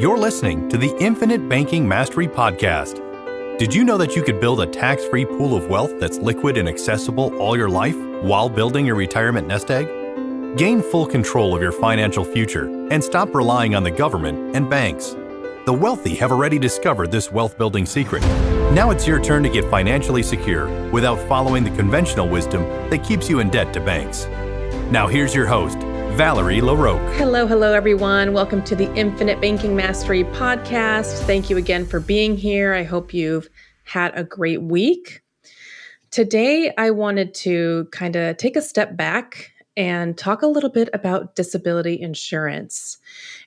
You're listening to the Infinite Banking Mastery Podcast. Did you know that you could build a tax-free pool of wealth that's liquid and accessible all your life while building your retirement nest egg? Gain full control of your financial future and stop relying on the government and banks. The wealthy have already discovered this wealth-building secret. Now it's your turn to get financially secure without following the conventional wisdom that keeps you in debt to banks. Now here's your host, Valerie LaRoque. Hello, everyone. Welcome to the Infinite Banking Mastery Podcast. Thank you again for being here. I hope you've had a great week. Today, I wanted to kind of take a step back and talk a little bit about disability insurance.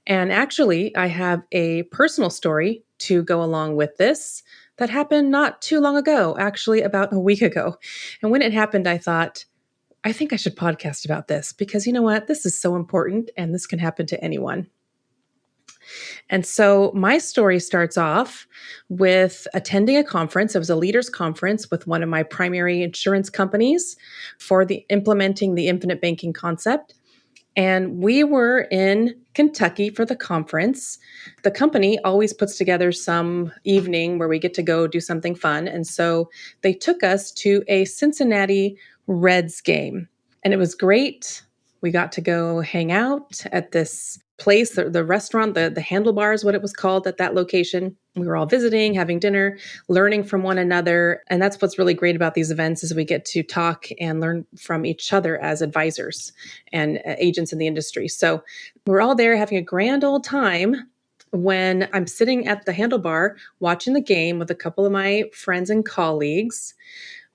And actually, I have a personal story to go along with this that happened not too long ago, actually about a week ago. And when it happened, I thought, I think I should podcast about this because you know what? This is so important and this can happen to anyone. And so my story starts off with attending a conference. It was a leaders conference with one of my primary insurance companies for implementing the infinite banking concept. And we were in Kentucky for the conference. The company always puts together some evening where we get to go do something fun. And so they took us to a Cincinnati Reds game. And it was great. We got to go hang out at this place, the restaurant, the Handlebar is what it was called at that location. We were all visiting, having dinner, learning from one another. And that's what's really great about these events is we get to talk and learn from each other as advisors and agents in the industry. So we're all there having a grand old time when I'm sitting at the Handlebar watching the game with a couple of my friends and colleagues,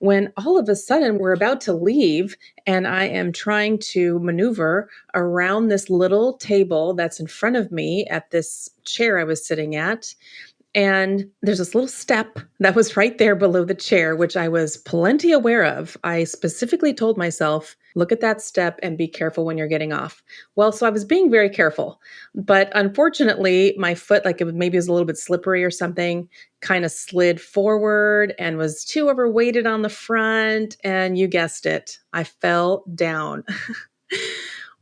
when all of a sudden we're about to leave and I am trying to maneuver around this little table that's in front of me at this chair I was sitting at. And there's this little step that was right there below the chair, which I was plenty aware of. I specifically told myself, look at that step and be careful when you're getting off. Well, so I was being very careful, but unfortunately my foot, maybe it was a little bit slippery or something, kind of slid forward and was too overweighted on the front. And you guessed it, I fell down.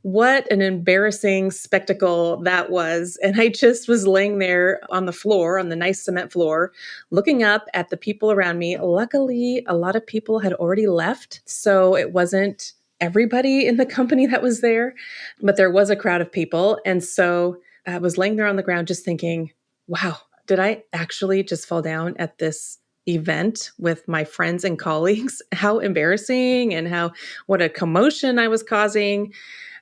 What an embarrassing spectacle that was. And I just was laying there on the floor, on the nice cement floor, looking up at the people around me. Luckily, a lot of people had already left, so it wasn't everybody in the company that was there, but there was a crowd of people. And so I was laying there on the ground just thinking, wow, did I actually just fall down at this event with my friends and colleagues? How embarrassing and what a commotion I was causing.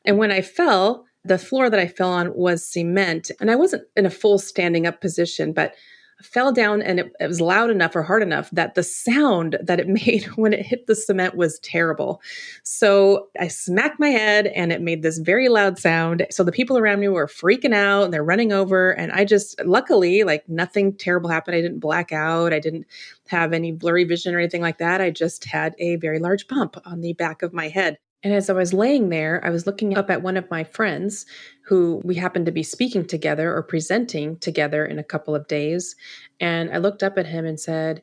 And when I fell, the floor that I fell on was cement. And I wasn't in a full standing up position, but I fell down and it was loud enough or hard enough that the sound that it made when it hit the cement was terrible. So I smacked my head and it made this very loud sound. So the people around me were freaking out and they're running over. And I just, luckily, nothing terrible happened. I didn't black out. I didn't have any blurry vision or anything like that. I just had a very large bump on the back of my head. And as I was laying there, I was looking up at one of my friends who we happened to be speaking together or presenting together in a couple of days. And I looked up at him and said,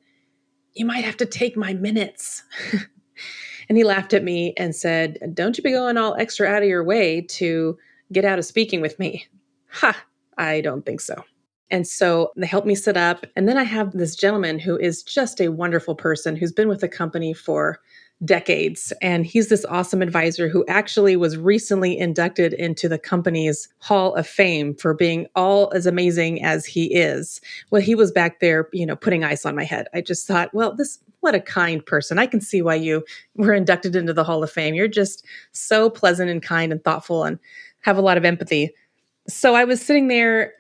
"You might have to take my minutes." And he laughed at me and said, "Don't you be going all extra out of your way to get out of speaking with me." I don't think so. And so they helped me sit up. And then I have this gentleman who is just a wonderful person who's been with the company for decades. And he's this awesome advisor who actually was recently inducted into the company's Hall of Fame for being all as amazing as he is. Well, he was back there, putting ice on my head. I just thought, well, what a kind person. I can see why you were inducted into the Hall of Fame. You're just so pleasant and kind and thoughtful and have a lot of empathy. So I was sitting there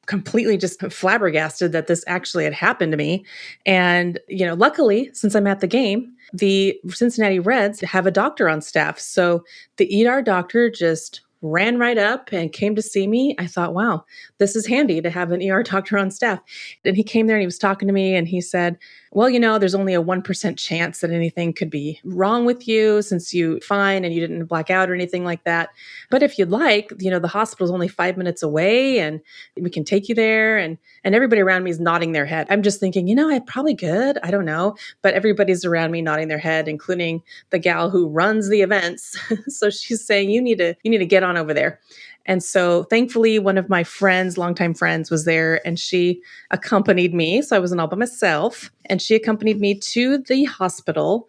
completely just flabbergasted that this actually had happened to me. And, luckily, since I'm at the game, the Cincinnati Reds have a doctor on staff. So the ER doctor just ran right up and came to see me. I thought, wow, this is handy to have an ER doctor on staff. And he came there and he was talking to me and he said, well, there's only a 1% chance that anything could be wrong with you since you fine and you didn't black out or anything like that. But if you'd like, the hospital's only 5 minutes away and we can take you there. And everybody around me is nodding their head. I'm just thinking, I probably could. I don't know. But everybody's around me nodding their head, including the gal who runs the events. So she's saying, you need to get on on over there. And so thankfully, one of my friends, longtime friends, was there and she accompanied me. So I wasn't all by myself. And she accompanied me to the hospital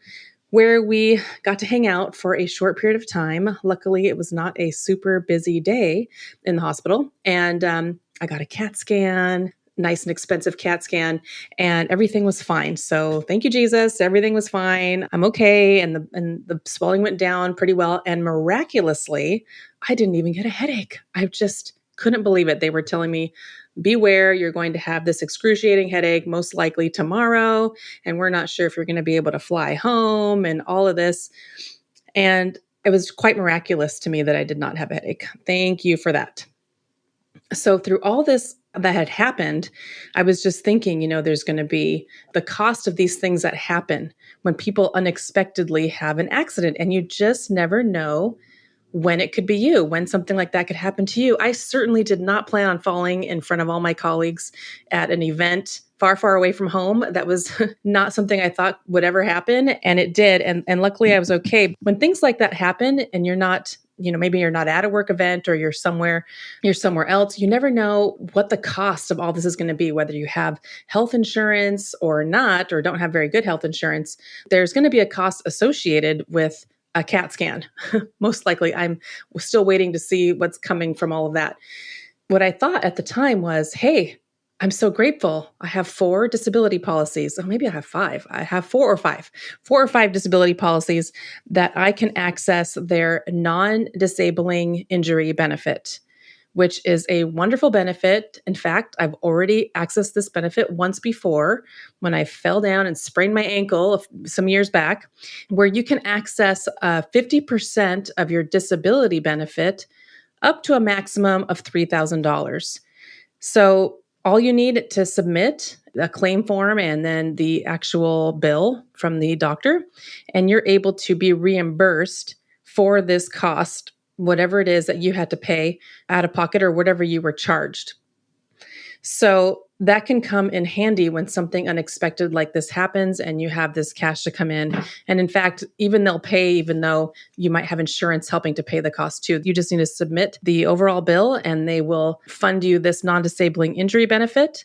where we got to hang out for a short period of time. Luckily, it was not a super busy day in the hospital. And I got a CAT scan, nice and expensive CAT scan, and everything was fine. So thank you, Jesus. Everything was fine. I'm okay. And the swelling went down pretty well. And miraculously, I didn't even get a headache. I just couldn't believe it. They were telling me, beware, you're going to have this excruciating headache, most likely tomorrow. And we're not sure if you're going to be able to fly home and all of this. And it was quite miraculous to me that I did not have a headache. Thank you for that. So through all this that had happened, I was just thinking, there's going to be the cost of these things that happen when people unexpectedly have an accident, and you just never know when it could be you, when something like that could happen to you. I certainly did not plan on falling in front of all my colleagues at an event far, far away from home. That was not something I thought would ever happen. And it did. And luckily I was okay. When things like that happen and you're not, maybe you're not at a work event or you're somewhere else, you never know what the cost of all this is going to be, whether you have health insurance or not, or don't have very good health insurance. There's going to be a cost associated with a CAT scan. Most likely, I'm still waiting to see what's coming from all of that. What I thought at the time was, hey, I'm so grateful. I have 4 disability policies. Oh, maybe I have 5. I have 4 or 5. 4 or 5 disability policies that I can access their non-disabling injury benefit, which is a wonderful benefit. In fact, I've already accessed this benefit once before when I fell down and sprained my ankle some years back, where you can access 50% of your disability benefit up to a maximum of $3,000. So all you need to submit a claim form and then the actual bill from the doctor, and you're able to be reimbursed for this cost, whatever it is that you had to pay out of pocket or whatever you were charged. So that can come in handy when something unexpected like this happens and you have this cash to come in. And in fact, even they'll pay, even though you might have insurance helping to pay the cost too. You just need to submit the overall bill and they will fund you this non-disabling injury benefit.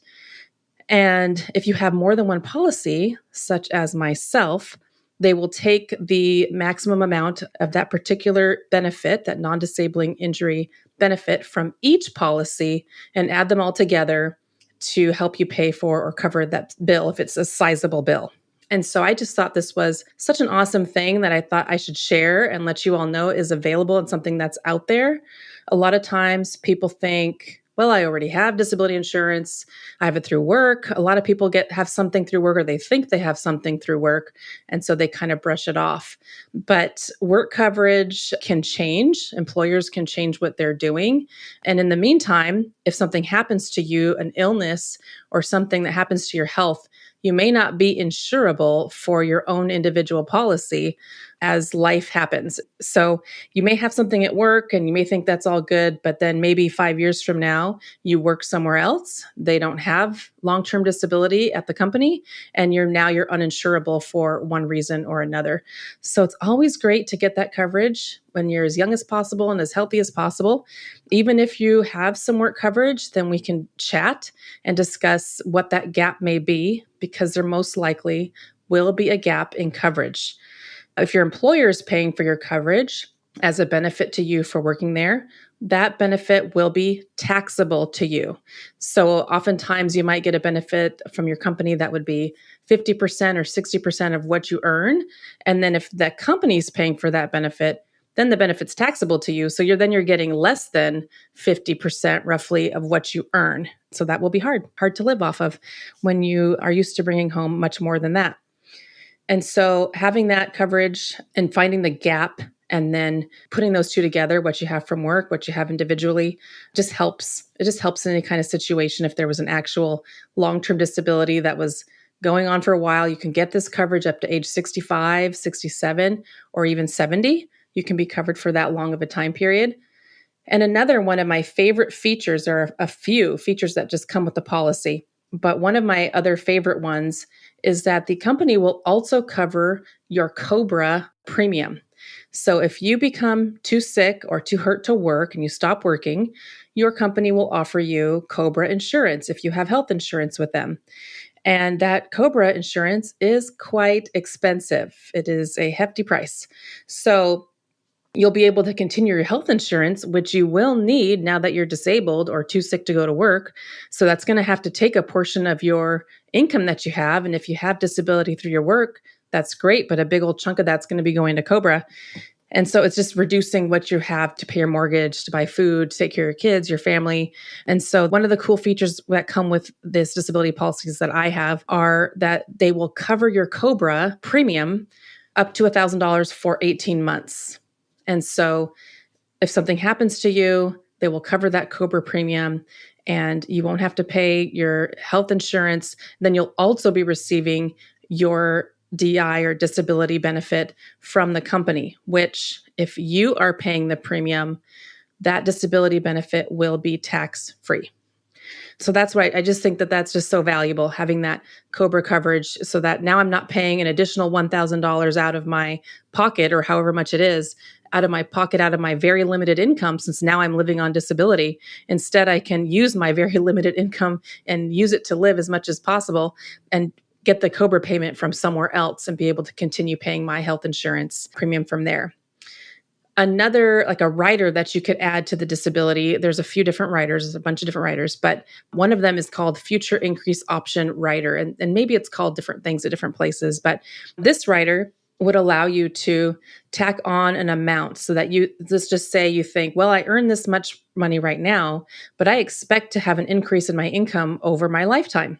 And if you have more than one policy, such as myself, they will take the maximum amount of that particular benefit, that non-disabling injury benefit from each policy and add them all together to help you pay for or cover that bill if it's a sizable bill. And so I just thought this was such an awesome thing that I thought I should share and let you all know is available and something that's out there. A lot of times people think, well, I already have disability insurance. I have it through work. A lot of people have something through work, or they think they have something through work. And so they kind of brush it off. But work coverage can change. Employers can change what they're doing. And in the meantime, if something happens to you, an illness or something that happens to your health, you may not be insurable for your own individual policy as life happens. So you may have something at work and you may think that's all good, but then maybe 5 years from now, you work somewhere else. They don't have long-term disability at the company, and you're uninsurable for one reason or another. So it's always great to get that coverage when you're as young as possible and as healthy as possible. Even if you have some work coverage, then we can chat and discuss what that gap may be, because there most likely will be a gap in coverage. If your employer is paying for your coverage as a benefit to you for working there, that benefit will be taxable to you. So oftentimes you might get a benefit from your company that would be 50% or 60% of what you earn. And then if the company's paying for that benefit, then the benefit's taxable to you. So you're getting less than 50% roughly of what you earn. So that will be hard to live off of when you are used to bringing home much more than that. And so having that coverage and finding the gap and then putting those two together, what you have from work, what you have individually, just helps. It just helps in any kind of situation. If there was an actual long-term disability that was going on for a while, you can get this coverage up to age 65, 67, or even 70. You can be covered for that long of a time period. And another one of my favorite features, are a few features that just come with the policy, but one of my other favorite ones is that the company will also cover your COBRA premium. So if you become too sick or too hurt to work and you stop working, your company will offer you COBRA insurance if you have health insurance with them. And that COBRA insurance is quite expensive. It is a hefty price. So you'll be able to continue your health insurance, which you will need now that you're disabled or too sick to go to work. So that's going to have to take a portion of your income that you have. And if you have disability through your work, that's great. But a big old chunk of that's going to be going to COBRA. And so it's just reducing what you have to pay your mortgage, to buy food, to take care of your kids, your family. And so one of the cool features that come with this disability policies that I have are that they will cover your COBRA premium up to $1,000 for 18 months. And so if something happens to you, they will cover that COBRA premium and you won't have to pay your health insurance. Then you'll also be receiving your DI or disability benefit from the company, which if you are paying the premium, that disability benefit will be tax-free. So that's why I just think that that's just so valuable, having that COBRA coverage so that now I'm not paying an additional $1,000 out of my pocket or however much it is out of my pocket, out of my very limited income, since now I'm living on disability. Instead, I can use my very limited income and use it to live as much as possible and get the COBRA payment from somewhere else and be able to continue paying my health insurance premium from there. Another, like a rider that you could add to the disability, there's a few different riders, there's a bunch of different riders, but one of them is called Future Increase Option Rider. And maybe it's called different things at different places, but this rider would allow you to tack on an amount so that let's just say you think, well, I earn this much money right now, but I expect to have an increase in my income over my lifetime.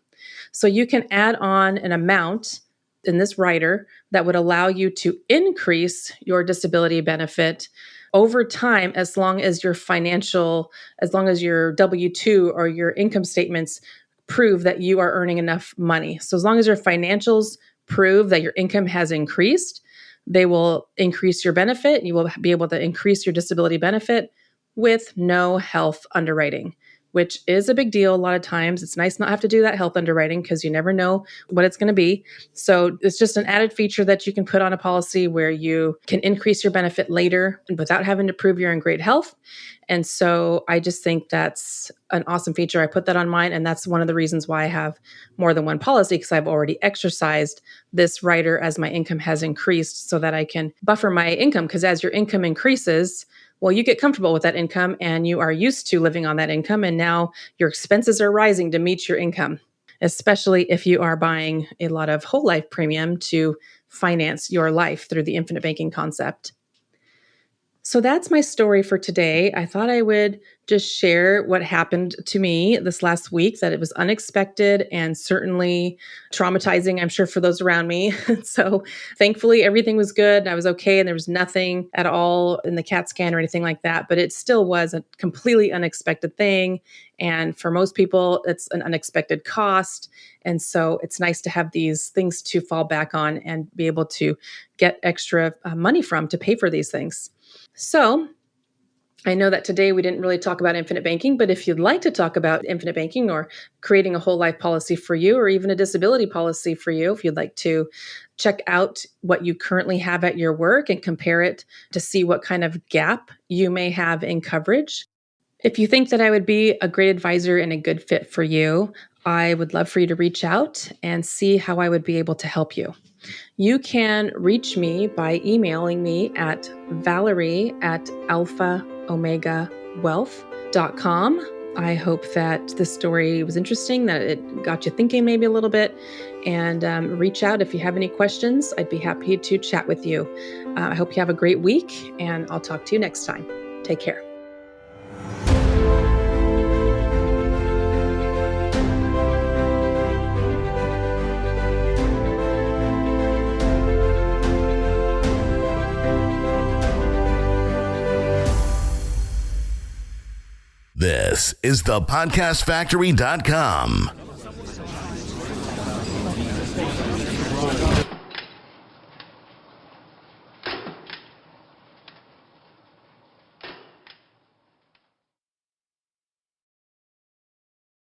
So you can add on an amount in this rider that would allow you to increase your disability benefit over time as long as your W-2 or your income statements prove that you are earning enough money. So as long as your financials prove that your income has increased, they will increase your benefit. You will be able to increase your disability benefit with no health underwriting, which is a big deal a lot of times. It's nice not have to do that health underwriting because you never know what it's going to be. So it's just an added feature that you can put on a policy where you can increase your benefit later without having to prove you're in great health. And so I just think that's an awesome feature. I put that on mine, and that's one of the reasons why I have more than one policy, because I've already exercised this rider as my income has increased so that I can buffer my income. Because as your income increases, well, you get comfortable with that income and you are used to living on that income. And now your expenses are rising to meet your income, especially if you are buying a lot of whole life premium to finance your life through the infinite banking concept. So that's my story for today. I thought I would just share what happened to me this last week, that it was unexpected and certainly traumatizing, I'm sure, for those around me. So thankfully, everything was good. I was okay. And there was nothing at all in the CAT scan or anything like that. But it still was a completely unexpected thing. And for most people, it's an unexpected cost. And so it's nice to have these things to fall back on and be able to get extra money from to pay for these things. So I know that today we didn't really talk about infinite banking, but if you'd like to talk about infinite banking or creating a whole life policy for you, or even a disability policy for you, if you'd like to check out what you currently have at your work and compare it to see what kind of gap you may have in coverage. If you think that I would be a great advisor and a good fit for you, I would love for you to reach out and see how I would be able to help you. You can reach me by emailing me at valerie@alphaomegawealth.com. I hope that this story was interesting, that it got you thinking maybe a little bit, and reach out if you have any questions. I'd be happy to chat with you. I hope you have a great week, and I'll talk to you next time. Take care. This is thepodcastfactory.com.